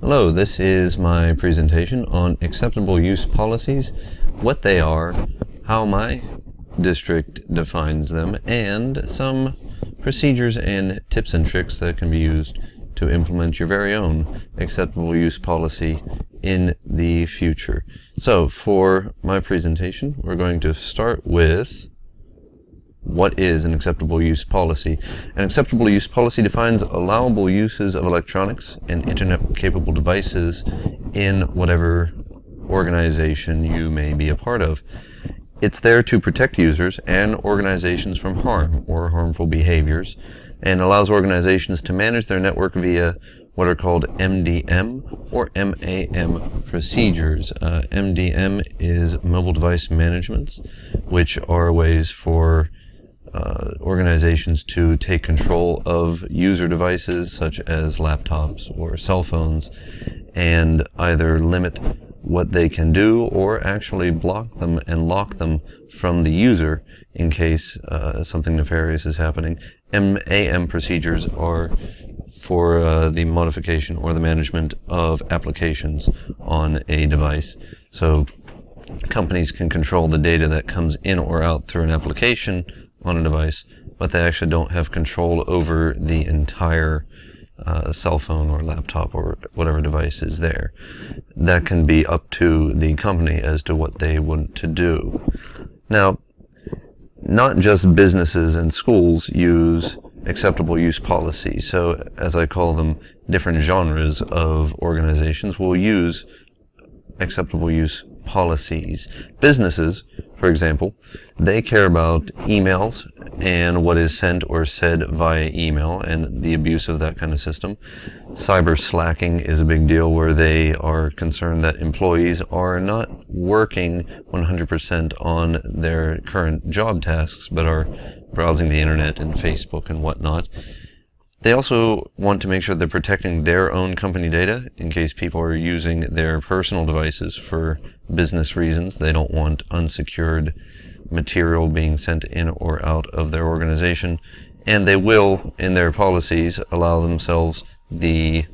Hello, this is my presentation on acceptable use policies, what they are, how my district defines them, and some procedures and tips and tricks that can be used to implement your very own acceptable use policy in the future. So for my presentation, we're going to start with what is an acceptable use policy. An acceptable use policy defines allowable uses of electronics and internet-capable devices in whatever organization you may be a part of. It's there to protect users and organizations from harm or harmful behaviors, and allows organizations to manage their network via what are called MDM or MAM procedures. MDM is mobile device management, which are ways for organizations to take control of user devices such as laptops or cell phones and either limit what they can do or actually block them and lock them from the user in case something nefarious is happening. MAM procedures are for the modification or the management of applications on a device. So companies can control the data that comes in or out through an application on a device, but they actually don't have control over the entire cell phone or laptop or whatever device is there. That can be up to the company as to what they want to do. Now, not just businesses and schools use acceptable use policies. So, as I call them, different genres of organizations will use acceptable use policies. Businesses, for example, they care about emails and what is sent or said via email and the abuse of that kind of system. Cyber slacking is a big deal where they are concerned that employees are not working 100% on their current job tasks but are browsing the internet and Facebook and whatnot. They also want to make sure they're protecting their own company data in case people are using their personal devices for business reasons. They don't want unsecured material being sent in or out of their organization, and they will, in their policies, allow themselves the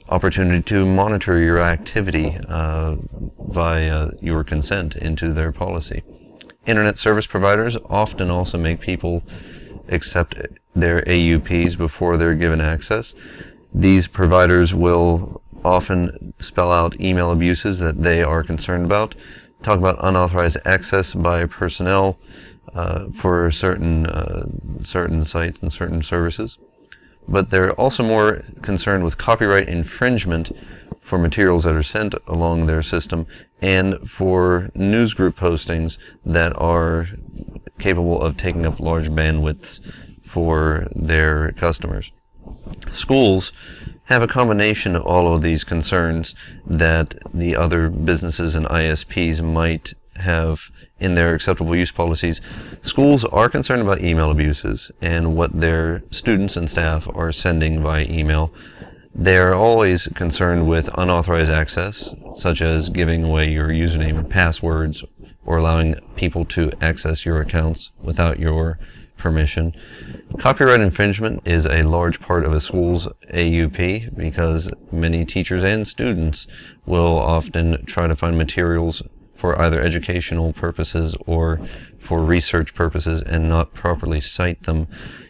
opportunity to monitor your activity via your consent into their policy. Internet service providers often also make people accept their AUPs before they're given access. These providers will often spell out email abuses that they are concerned about, talk about unauthorized access by personnel for certain sites and certain services. But they're also more concerned with copyright infringement for materials that are sent along their system and for newsgroup postings that are capable of taking up large bandwidths for their customers. Schools have a combination of all of these concerns that the other businesses and ISPs might have in their acceptable use policies. Schools are concerned about email abuses and what their students and staff are sending via email. They're always concerned with unauthorized access, such as giving away your username and passwords or allowing people to access your accounts without your permission. Copyright infringement is a large part of a school's AUP because many teachers and students will often try to find materials for either educational purposes or for research purposes and not properly cite them.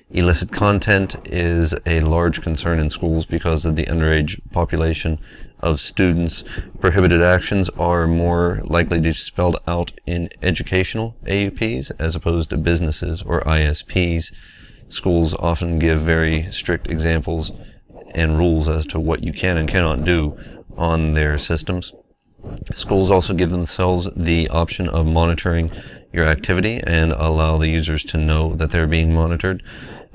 Illicit content is a large concern in schools because of the underage population of students. Prohibited actions are more likely to be spelled out in educational AUPs as opposed to businesses or ISPs. Schools often give very strict examples and rules as to what you can and cannot do on their systems. Schools also give themselves the option of monitoring your activity and allow the users to know that they're being monitored.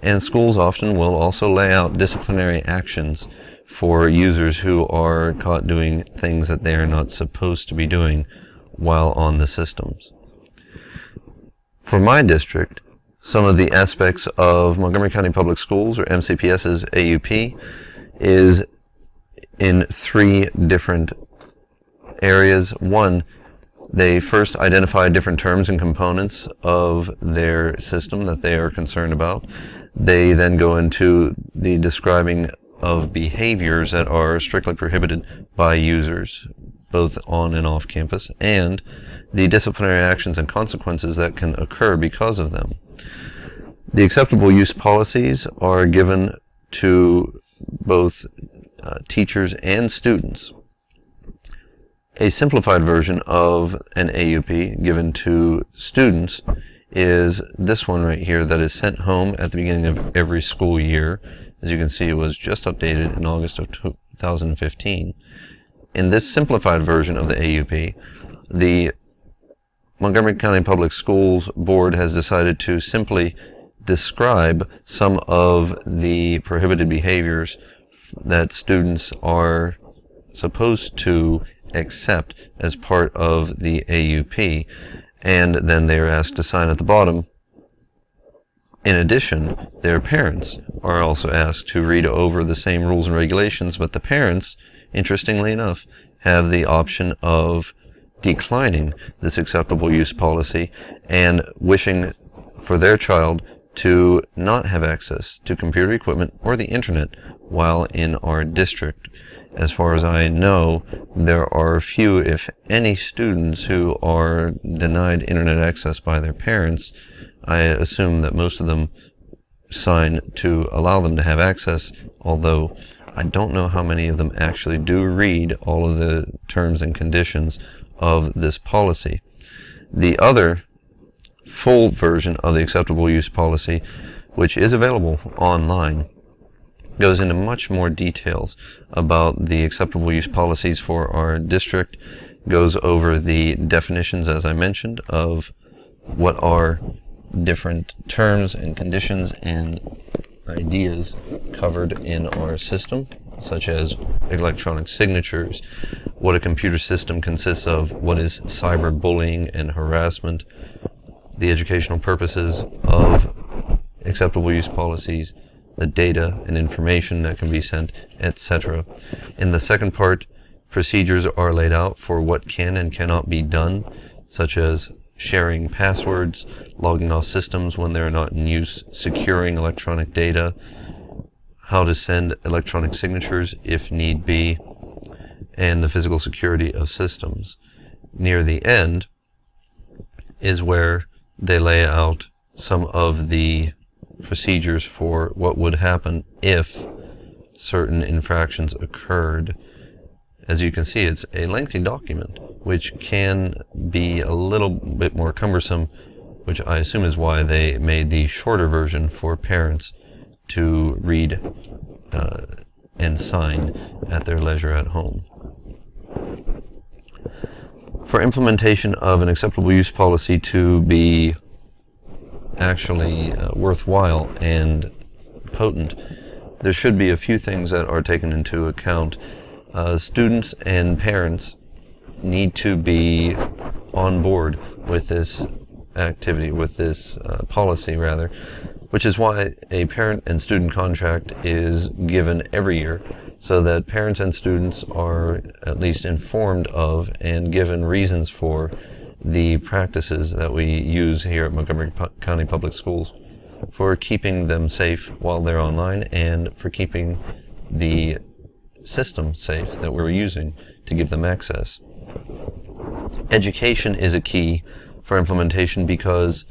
And schools often will also lay out disciplinary actions for users who are caught doing things that they are not supposed to be doing while on the systems. For my district, some of the aspects of Montgomery County Public Schools, or MCPS's AUP, is in 3 different areas. One, they first identify different terms and components of their system that they are concerned about. They then go into the describing of behaviors that are strictly prohibited by users, both on and off campus, and the disciplinary actions and consequences that can occur because of them. The acceptable use policies are given to both teachers and students. A simplified version of an AUP given to students is this one right here that is sent home at the beginning of every school year. As you can see, it was just updated in August of 2015. In this simplified version of the AUP, the Montgomery County Public Schools Board has decided to simply describe some of the prohibited behaviors that students are supposed to accept as part of the AUP, and then they are asked to sign at the bottom. In addition, their parents are also asked to read over the same rules and regulations, but the parents, interestingly enough, have the option of declining this acceptable use policy and wishing for their child to not have access to computer equipment or the internet while in our district. As far as I know, there are few, if any, students who are denied internet access by their parents. I assume that most of them sign to allow them to have access, although I don't know how many of them actually do read all of the terms and conditions of this policy. The other full version of the acceptable use policy, which is available online, goes into much more details about the acceptable use policies for our district, goes over the definitions, as I mentioned, of what are different terms and conditions and ideas covered in our system, such as electronic signatures, what a computer system consists of, what is cyberbullying and harassment, the educational purposes of acceptable use policies, the data and information that can be sent, etc. In the second part, procedures are laid out for what can and cannot be done, such as sharing passwords, logging off systems when they're not in use, securing electronic data, how to send electronic signatures if need be, and the physical security of systems. Near the end is where they lay out some of the procedures for what would happen if certain infractions occurred. As you can see, it's a lengthy document, which can be a little bit more cumbersome, which I assume is why they made the shorter version for parents to read and sign at their leisure at home. For implementation of an acceptable use policy to be actually worthwhile and potent, there should be a few things that are taken into account. Students and parents need to be on board with this activity, with this policy rather, which is why a parent and student contract is given every year, so that parents and students are at least informed of and given reasons for the practices that we use here at Montgomery County Public Schools for keeping them safe while they're online and for keeping the system safe that we're using to give them access. Education is a key for implementation because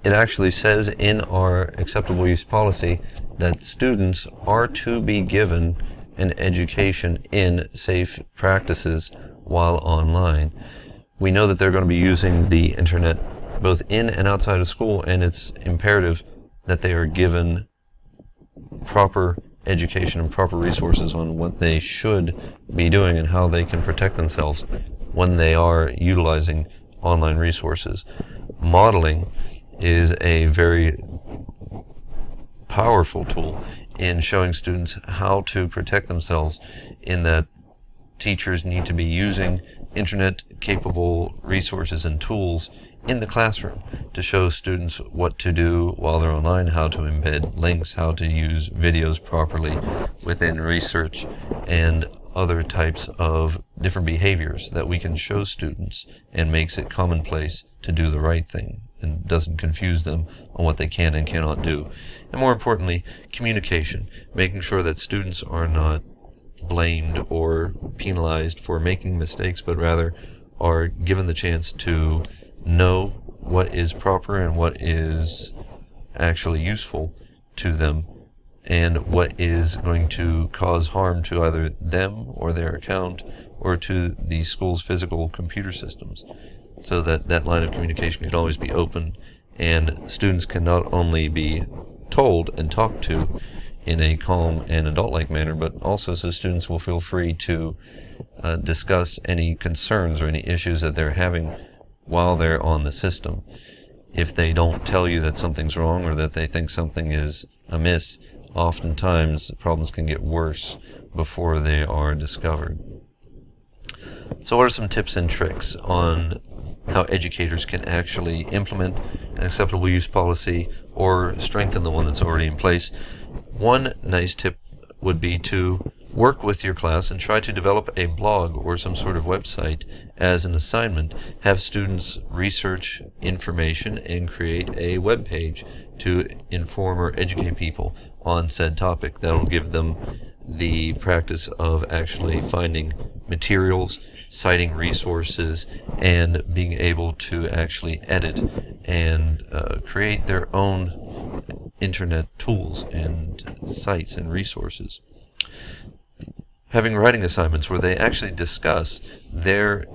it actually says in our acceptable use policy that students are to be given an education in safe practices while online. We know that they're going to be using the internet both in and outside of school, and it's imperative that they are given proper education and proper resources on what they should be doing and how they can protect themselves when they are utilizing online resources. Modeling is a very powerful tool in showing students how to protect themselves, in that teachers need to be using internet-capable resources and tools in the classroom to show students what to do while they're online, how to embed links, how to use videos properly within research, and other types of different behaviors that we can show students and makes it commonplace to do the right thing and doesn't confuse them on what they can and cannot do. And more importantly, communication, making sure that students are not blamed or penalized for making mistakes, but rather are given the chance to know what is proper and what is actually useful to them, and what is going to cause harm to either them or their account or to the school's physical computer systems, so that that line of communication can always be open and students can not only be told and talked to in a calm and adult-like manner, but also so students will feel free to discuss any concerns or any issues that they're having while they're on the system. If they don't tell you that something's wrong or that they think something is amiss, oftentimes problems can get worse before they are discovered. So what are some tips and tricks on how educators can actually implement an acceptable use policy or strengthen the one that's already in place? One nice tip would be to work with your class and try to develop a blog or some sort of website as an assignment. Have students research information and create a web page to inform or educate people on said topic. That'll give them the practice of actually finding materials, citing resources, and being able to actually edit and create their own internet tools and sites and resources. Having writing assignments where they actually discuss their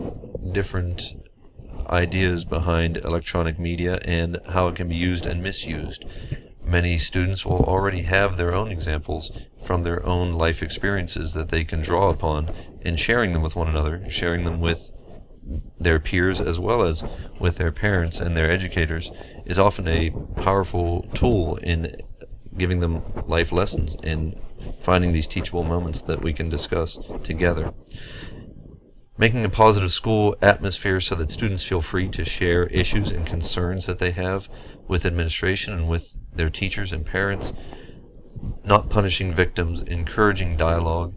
different ideas behind electronic media and how it can be used and misused. Many students will already have their own examples from their own life experiences that they can draw upon, and sharing them with one another, sharing them with their peers as well as with their parents and their educators, is often a powerful tool in giving them life lessons and finding these teachable moments that we can discuss together. Making a positive school atmosphere so that students feel free to share issues and concerns that they have with administration and with their teachers and parents. Not punishing victims, encouraging dialogue.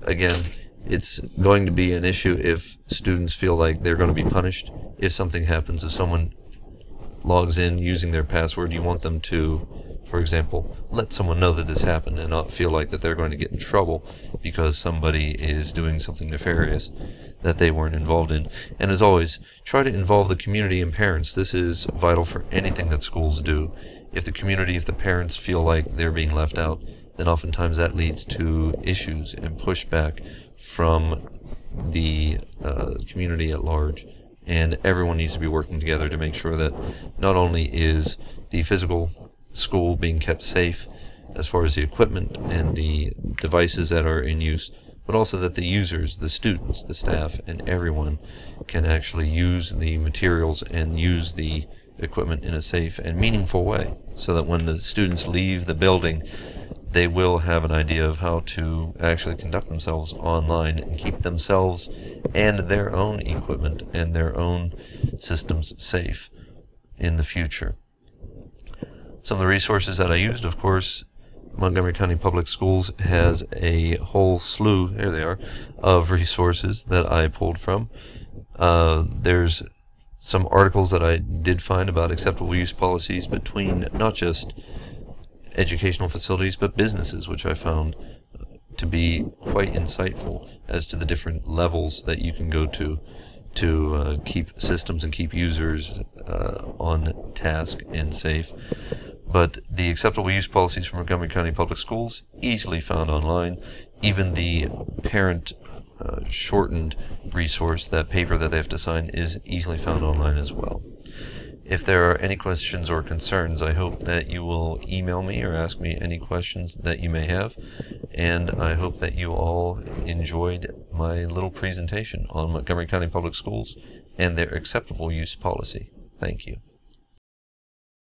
Again, it's going to be an issue if students feel like they're going to be punished. If something happens, if someone logs in using their password, you want them to, for example, let someone know that this happened and not feel like that they're going to get in trouble because somebody is doing something nefarious that they weren't involved in. And as always, try to involve the community and parents. This is vital for anything that schools do. If the community, if the parents feel like they're being left out, then oftentimes that leads to issues and pushback from the community at large. And everyone needs to be working together to make sure that not only is the physical school being kept safe as far as the equipment and the devices that are in use, but also that the users, the students, the staff, and everyone can actually use the materials and use the equipment in a safe and meaningful way, so that when the students leave the building, they will have an idea of how to actually conduct themselves online and keep themselves and their own equipment and their own systems safe in the future. Some of the resources that I used, of course, Montgomery County Public Schools has a whole slew, there they are, of resources that I pulled from. There's some articles that I did find about acceptable use policies between not just educational facilities but businesses, which I found to be quite insightful as to the different levels that you can go to keep systems and keep users on task and safe. But the acceptable use policies from Montgomery County Public Schools, easily found online. Even the parent shortened resource, that paper that they have to sign, is easily found online as well. If there are any questions or concerns, I hope that you will email me or ask me any questions that you may have. And I hope that you all enjoyed my little presentation on Montgomery County Public Schools and their acceptable use policy. Thank you.